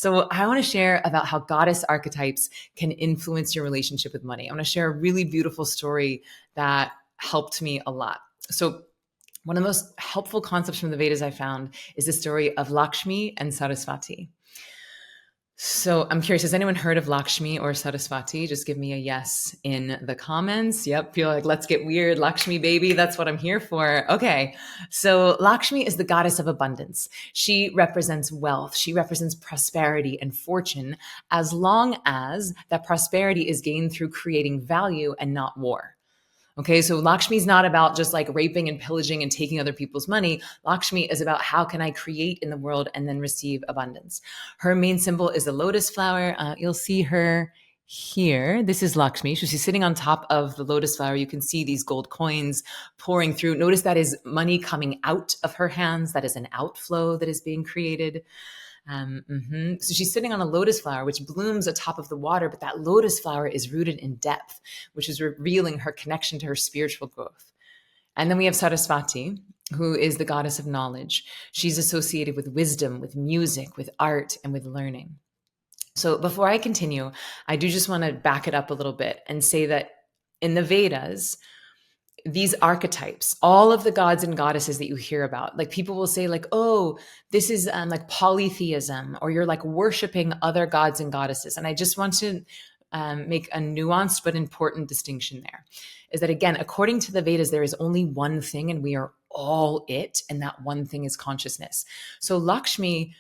So I want to share about how goddess archetypes can influence your relationship with money. I want to share a really beautiful story that helped me a lot. So one of the most helpful concepts from the Vedas I found is the story of Lakshmi and Saraswati. So I'm curious, has anyone heard of Lakshmi or Saraswati? Just give me a yes in the comments. Yep, feel like let's get weird. Lakshmi baby, that's what I'm here for. Okay, so Lakshmi is the goddess of abundance. She represents wealth. She represents prosperity and fortune, as long as that prosperity is gained through creating value and not war. Okay, so Lakshmi is not about just like raping and pillaging and taking other people's money. Lakshmi is about how can I create in the world and then receive abundance. Her main symbol is the lotus flower. You'll see her here. This is Lakshmi. So she's sitting on top of the lotus flower. You can see these gold coins pouring through. Notice that is money coming out of her hands. That is an outflow that is being created. So she's sitting on a lotus flower, which blooms atop of the water, but that lotus flower is rooted in depth, which is revealing her connection to her spiritual growth. And then we have Saraswati, who is the goddess of knowledge. She's associated with wisdom, with music, with art, and with learning. So before I continue, I do just want to back it up a little bit and say that in the Vedas, these archetypes, all of the gods and goddesses that you hear about, like people will say like, oh, this is like polytheism, or you're like worshiping other gods and goddesses. And I just want to make a nuanced but important distinction there, is that again, according to the Vedas, there is only one thing and we are all it. And that one thing is consciousness. So Lakshmi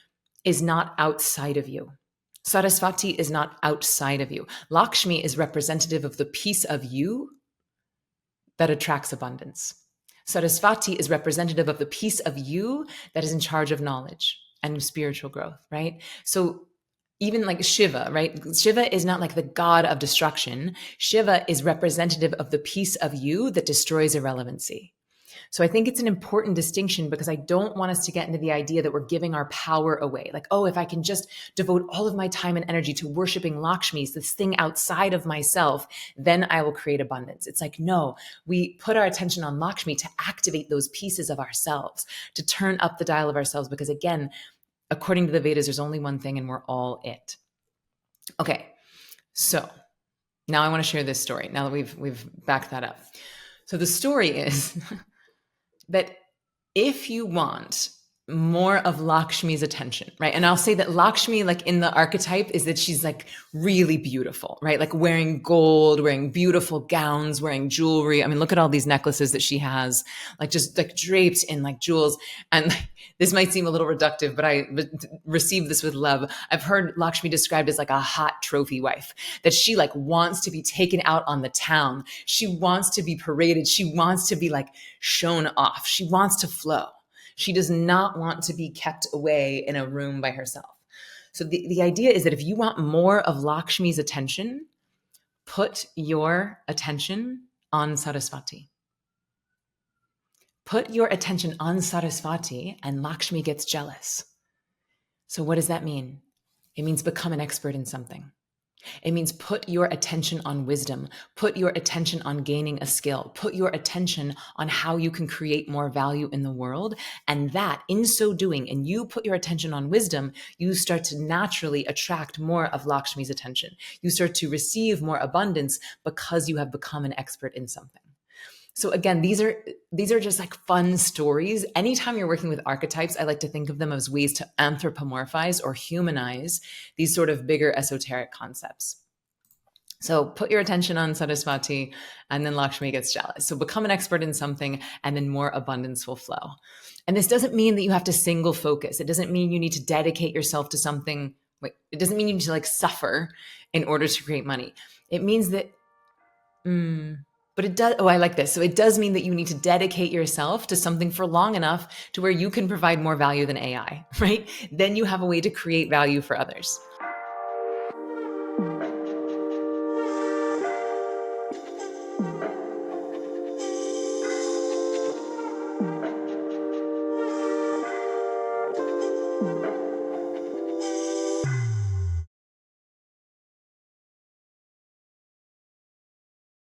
is not outside of you. Saraswati is not outside of you. Lakshmi is representative of the piece of you that attracts abundance. Saraswati is representative of the piece of you that is in charge of knowledge and spiritual growth, right? So even like Shiva, right? Shiva is not like the god of destruction. Shiva is representative of the piece of you that destroys irrelevancy. So I think it's an important distinction because I don't want us to get into the idea that we're giving our power away. Like, oh, if I can just devote all of my time and energy to worshiping Lakshmi, this thing outside of myself, then I will create abundance. It's like, no, we put our attention on Lakshmi to activate those pieces of ourselves, to turn up the dial of ourselves. Because again, according to the Vedas, there's only one thing and we're all it. Okay, so now I want to share this story now that we've backed that up. So the story is that if you want more of Lakshmi's attention, right? And I'll say that Lakshmi, like in the archetype, is that she's like really beautiful, right? Like wearing gold, wearing beautiful gowns, wearing jewelry. I mean, look at all these necklaces that she has, like just like draped in like jewels. And this might seem a little reductive, but I received this with love. I've heard Lakshmi described as like a hot trophy wife, that she like wants to be taken out on the town. She wants to be paraded. She wants to be like shown off. She wants to flow. She does not want to be kept away in a room by herself. So the idea is that if you want more of Lakshmi's attention, put your attention on Saraswati. Put your attention on Saraswati and Lakshmi gets jealous. So what does that mean? It means become an expert in something. It means put your attention on wisdom, put your attention on gaining a skill, put your attention on how you can create more value in the world. And that in so doing, and you put your attention on wisdom, you start to naturally attract more of Lakshmi's attention. You start to receive more abundance because you have become an expert in something. So again, these are just like fun stories. Anytime you're working with archetypes, I like to think of them as ways to anthropomorphize or humanize these sort of bigger esoteric concepts. So put your attention on Saraswati and then Lakshmi gets jealous. So become an expert in something and then more abundance will flow. And this doesn't mean that you have to single focus. It doesn't mean you need to dedicate yourself to something. It doesn't mean you need to like suffer in order to create money. It means that, but it does, I like this. So it does mean that you need to dedicate yourself to something for long enough to where you can provide more value than AI, right? Then you have a way to create value for others.